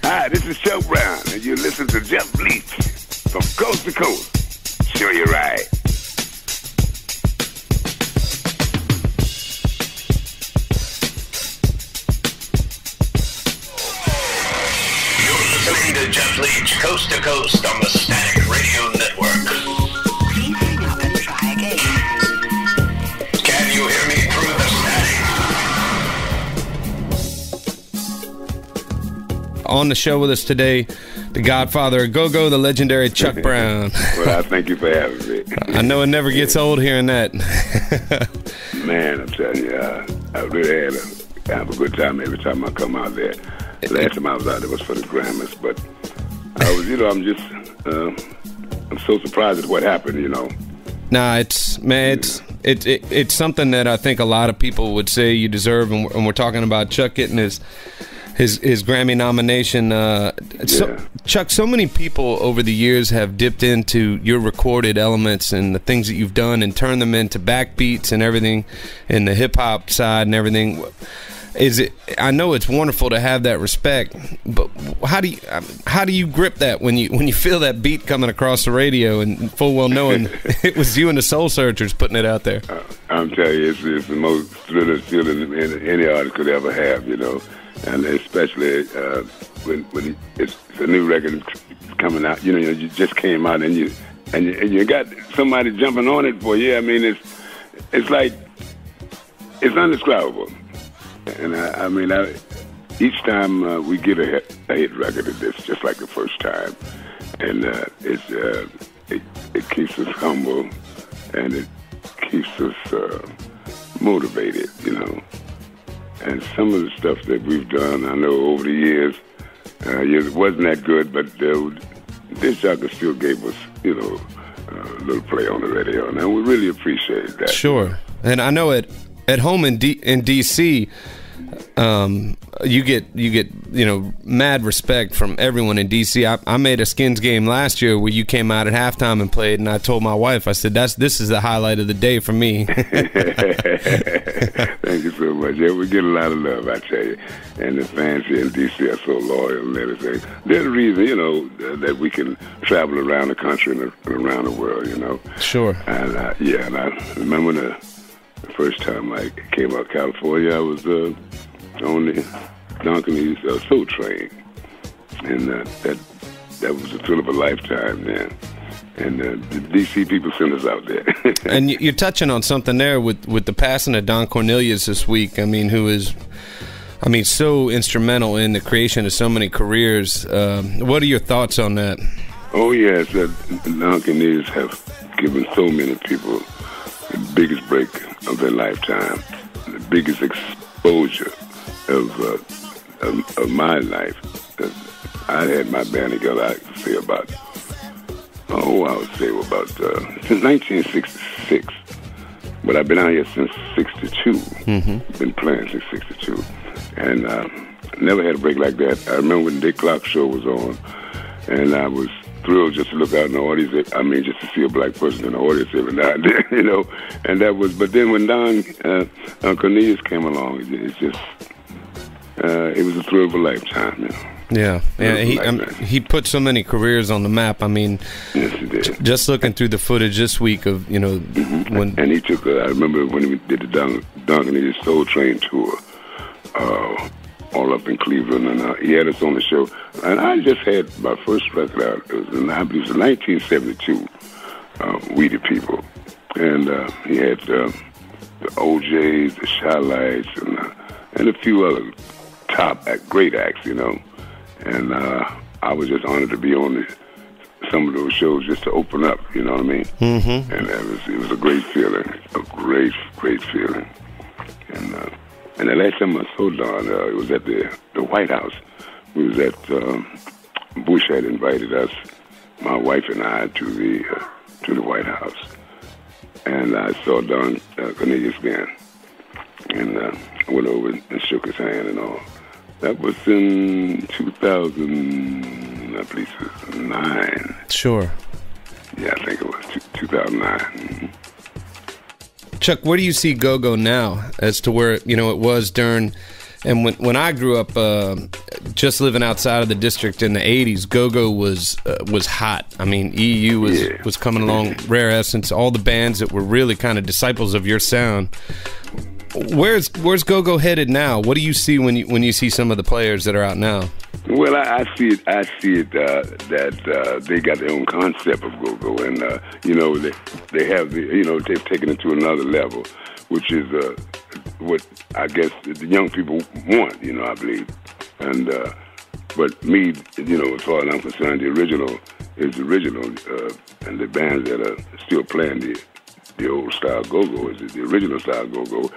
Hi, this is Chuck Brown, and you listen to Geoff Leach from coast to coast. Sure you're right. You're listening to Geoff Leach, coast to coast on the Static Radio Network. Please hang up and try again. Can you hear me through the static? On the show with us today, the Godfather of Go-Go, the legendary Chuck Brown. Well, I thank you for having me. I know it never gets old hearing that. Man, I'm telling you, I really have a good time every time I come out there. Last time I was out there was for the Grammys, but I was, I'm so surprised at what happened, Nah, it's something that I think a lot of people would say you deserve, and we're talking about Chuck getting his Grammy nomination. Chuck, so many people over the years have dipped into your recorded elements and the things that you've done and turned them into backbeats and everything in the hip-hop side and everything. I know it's wonderful to have that respect, but how do you grip that when you feel that beat coming across the radio and full well knowing it was you and the Soul Searchers putting it out there? I'm telling you, it's the most thrilling feeling any artist could ever have, and especially when it's a new record coming out. You just came out and you got somebody jumping on it for you. I mean, it's like it's indescribable. And each time we get a hit record of this, just like the first time, and it keeps us humble and it keeps us motivated, And some of the stuff that we've done, I know over the years, it wasn't that good, but this record still gave us, a little play on the radio, and we really appreciate that. Sure, and I know at home in DC, you get mad respect from everyone in DC. I made a Skins game last year where you came out at halftime and played, and I told my wife, I said, this is the highlight of the day for me. Thank you so much. Yeah, we get a lot of love, I tell you, and the fans here in DC are so loyal and everything. They're the reason, that we can travel around the country and around the world, Sure. And and I remember the first time I came out of California, I was on the Don Cornelius Soul Train, and that was a thrill of a lifetime then. And the DC people sent us out there. And you're touching on something there with the passing of Don Cornelius this week. I mean, who is, so instrumental in the creation of so many careers. What are your thoughts on that? Oh yes, Don Cornelius have given so many people the biggest break of their lifetime, the biggest exposure of my life. I had my band together, I would say about since 1966. But I've been out here since 62. Mm-hmm. Been playing since 62. And never had a break like that. I remember when the Dick Clark show was on, and I was thrilled just to look out in the audience. Just to see a black person in the audience every now and then, And that was, but then when Don Cornelius came along, it's just, it was a thrill of a lifetime, Yeah, he put so many careers on the map. Yes, he did. Just looking through the footage this week of, mm-hmm. when... And he took, I remember when we did the Don Cornelius Soul Train tour, all up in Cleveland, and he had us on the show. And I just had my first record out. It was in 1972, We the People. And he had the OJs, the Shy-Lights, and a few other great acts, And I was just honored to be on some of those shows just to open up, you know what I mean? Mm-hmm. And it was a great feeling, a great feeling. And the last time I saw Don, it was at the White House. We was at Bush had invited us, my wife and I, to the White House, and I saw Don Cornelius then, and I went over and shook his hand and all. That was in 2000, I believe it was 2009. Sure. Yeah, I think it was 2009. Mm-hmm. Chuck, where do you see go-go now as to where, you know, it was during, and when I grew up just living outside of the district in the 80s, go-go was hot. I mean, EU was coming along, Rare Essence, all the bands that were really kind of disciples of your sound. Where's go-go headed now? What do you see when you see some of the players that are out now? Well, I see it that they got their own concept of go-go, and you know, they have they've taken it to another level, which is what I guess the young people want. You know, I believe, and but me, you know, as far as I'm concerned, the original is the original, and the bands that are still playing the old style go-go is the original style go-go.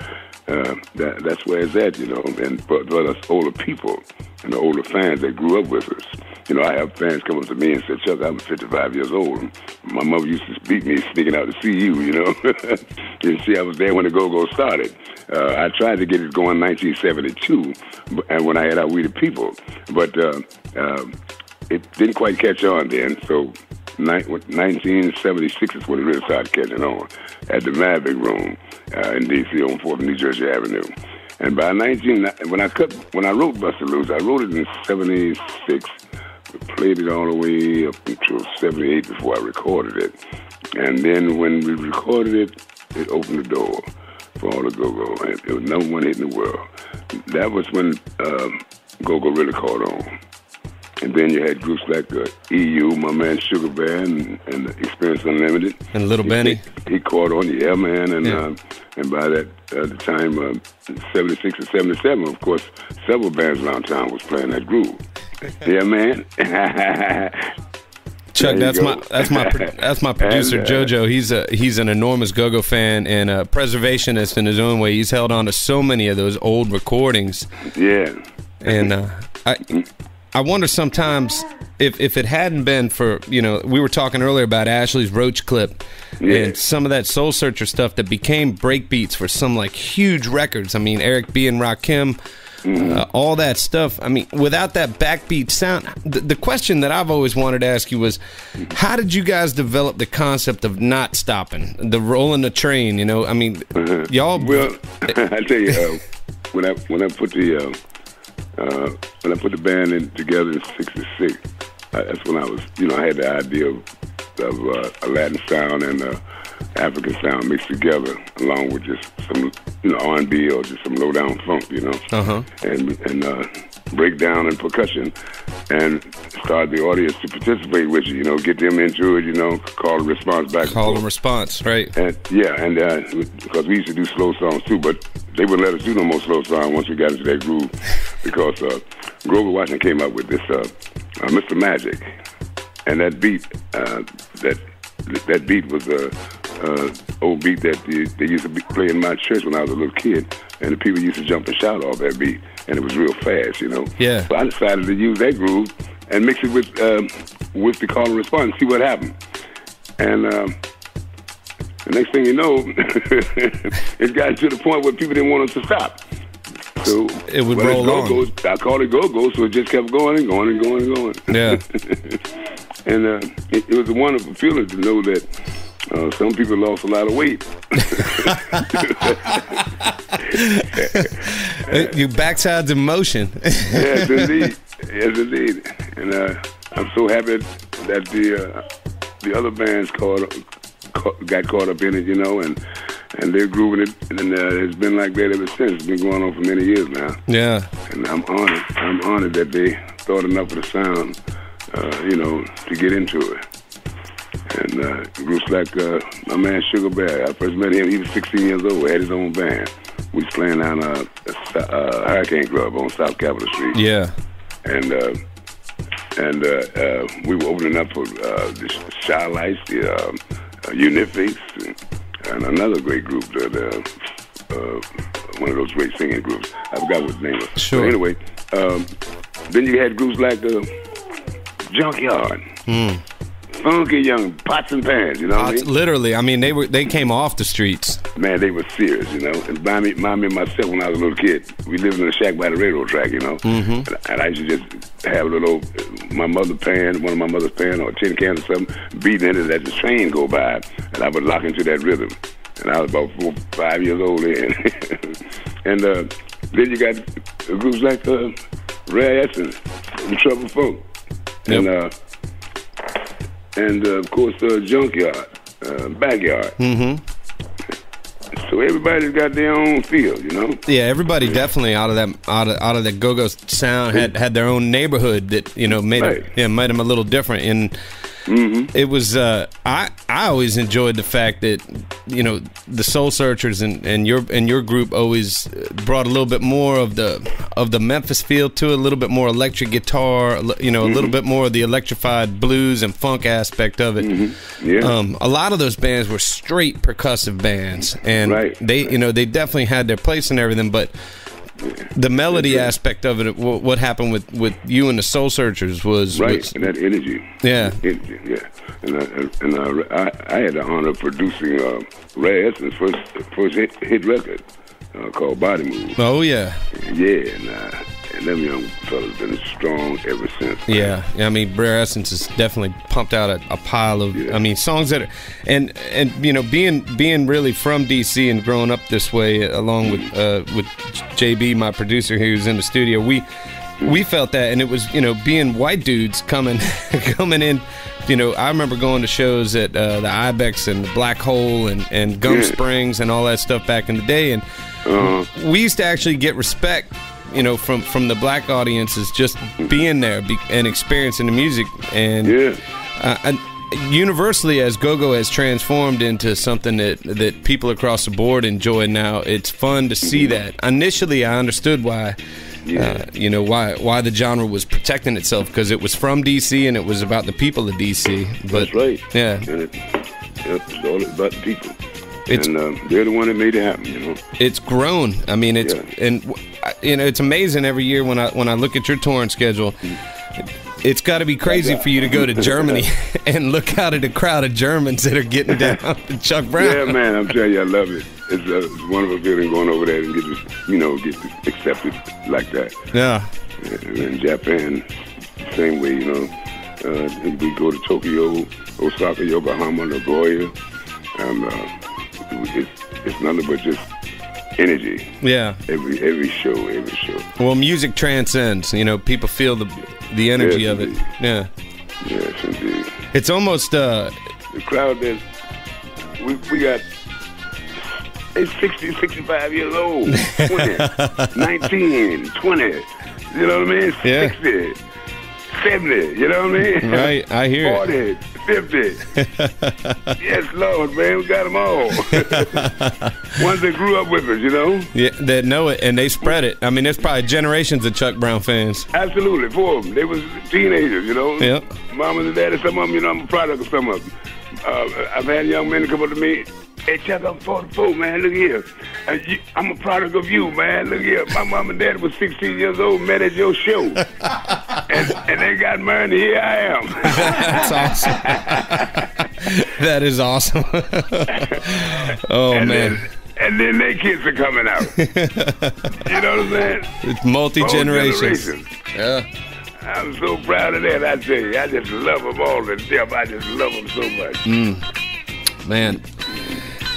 That's where it's at, you know. And for us older people and the older fans that grew up with us, you know, I have fans come up to me and say, "Chuck, I'm 55 years old. My mother used to beat me sneaking out to see you, you know." You see, I was there when the go-go started. I tried to get it going in 1972, and when I had out We the People, but it didn't quite catch on then. So 1976 is when it really started catching on at the Maverick Room in D.C. on 4th New Jersey Avenue. And by when I wrote Buster Loose, I wrote it in 76. We played it all the way up until 78 before I recorded it. And then when we recorded it, it opened the door for all the go-go. And it was number one hit in the world. That was when go-go really caught on. And then you had groups like EU, my man Sugar Bear, and Experience Unlimited. And Little Benny. He caught on, yeah, man. And by that the time, 76 and 77, of course, several bands around town was playing that groove. Yeah, man. Chuck, that's my producer JoJo. He's an enormous go-go fan and a preservationist in his own way. He's held on to so many of those old recordings. Yeah. And I wonder sometimes if it hadn't been for, you know, we were talking earlier about Ashley's Roach clip and some of that Soul Searcher stuff that became breakbeats for some like huge records. I mean, Eric B. and Rakim, all that stuff. I mean, without that backbeat sound, the question that I've always wanted to ask you was, how did you guys develop the concept of not stopping, the rolling the train? You know, I mean, y'all. Well, I tell you, when I put the band together in '66, that's when I was, you know, I had the idea of a Latin sound and African sound mixed together, along with just some, you know, R&B or just some low down funk, you know, and breakdown and percussion, and start the audience to participate with you, you know, get them into it, you know, call and response back. Call and response, right? And because we used to do slow songs too, but they wouldn't let us do no more slow songs once we got into that groove, because Grover Washington came up with this Mr. Magic, and that beat, that beat was a old beat that they used to play in my church when I was a little kid, and the people used to jump and shout off that beat, and it was real fast, you know. Yeah. So I decided to use that groove and mix it with the call and response and see what happened. And the next thing you know, it got to the point where people didn't want us to stop. So it would roll on. I called it go-go, so it just kept going and going and going and going. Yeah. And it was a wonderful feeling to know that some people lost a lot of weight. Your backside's in motion. Yes, indeed. Yes, indeed. And I'm so happy that the other bands got caught up in it, you know, and they're grooving it, and it's been like that ever since. It's been going on for many years now. Yeah. And I'm honored that they thought enough of the sound, you know, to get into it. And groups like my man Sugar Bear, I first met him, he was 16 years old, had his own band. We was playing down a Hurricane Club on South Capitol Street. Yeah. And we were opening up for the Shy Lights, the Unifics, and another great group, one of those great singing groups. I forgot what the name was. Sure. But anyway, then you had groups like Junkyard. Funky young pots and pans, you know what I mean? Literally, I mean, they came off the streets. Man, they were serious, you know. And my me and myself, when I was a little kid, we lived in a shack by the railroad track, you know. Mm-hmm. And I used to just have a little, one of my mother's pan or a tin can or something, beating into that the train go by, and I would lock into that rhythm. and I was about 4, 5 years old then. And then you got groups like Rare Essence and Trouble Funk, Yep. and of course Junkyard, Backyard. Mm-hmm. So everybody's got their own feel, you know. Yeah, everybody definitely out of the go-go sound had their own neighborhood that made them a little different. And it was I always enjoyed the fact that the Soul Searchers and your group always brought a little bit more of the Memphis feel to it, a little bit more electric guitar, a little bit more of the electrified blues and funk aspect of it. Yeah. A lot of those bands were straight percussive bands, and they definitely had their place and everything, but the melody aspect of it, what happened with you and the Soul Searchers was and that energy. Yeah. Energy, yeah. And I had the honor of producing Ray Essence' first hit record called Body Move. Oh yeah. Yeah, and them young fellas been strong ever since. Yeah, I mean, Rare Essence has definitely pumped out a pile of, songs that are, and being really from DC and growing up this way, along with JB, my producer, who's in the studio, we felt that, and it was being white dudes coming in. I remember going to shows at the Ibex and the Black Hole and Gum Springs and all that stuff back in the day, and we used to actually get respect from the black audiences just being there and experiencing the music. And universally, as go-go has transformed into something that people across the board enjoy now, it's fun to see that. Initially, I understood why why the genre was protecting itself, because it was from DC and it was about the people of DC. But, that's right. Yeah. And it's all about the people. They're the one that made it happen, It's grown. I mean, it's amazing every year when I look at your touring schedule. It's got to be crazy for you to go to Germany and look out at a crowd of Germans that are getting down to Chuck Brown. Yeah, man, I'm telling you, I love it. It's a wonderful feeling going over there and get accepted like that. Yeah. And in Japan, same way, we go to Tokyo, Osaka, Yokohama, Nagoya, and it's nothing but just energy. Yeah. Every show. Well, music transcends. People feel the energy of it. Yeah. Yes, indeed. It's almost the crowd that we got. It's 60, 65 years old, 20, 19, 20. You know what I mean? Yeah. 60, 70. You know what I mean? Right. I hear 40, it. 50. Yes, Lord, man, we got them all. Ones that grew up with us, Yeah, that know it, and they spread it. I mean, there's probably generations of Chuck Brown fans. Absolutely, 4 of them. They was teenagers, Yep. Mamas and daddies, some of them, I'm a product of some of them. I've had young men come up to me, hey, Chuck, I'm 44, man, look here. I'm a product of you, man, look here. My mom and dad was 16 years old, met at your show. and they got married, and here I am. That's awesome. That is awesome. Man. And then their kids are coming out. You know what I'm saying? It's multi-generations. Yeah. I'm so proud of that, I tell you. I just love them all to death. I just love them so much. Man.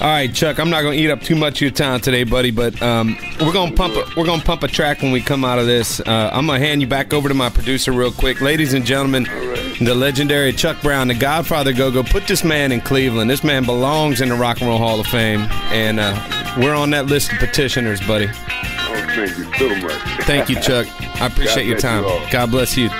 All right, Chuck, I'm not going to eat up too much of your time today, buddy, but we're going to pump a track when we come out of this. I'm going to hand you back over to my producer real quick. Ladies and gentlemen, the legendary Chuck Brown, the Godfather Go-Go, put this man in Cleveland. This man belongs in the Rock and Roll Hall of Fame, and we're on that list of petitioners, buddy. Oh, thank you so much. Thank you, Chuck. I appreciate your time. God bless you.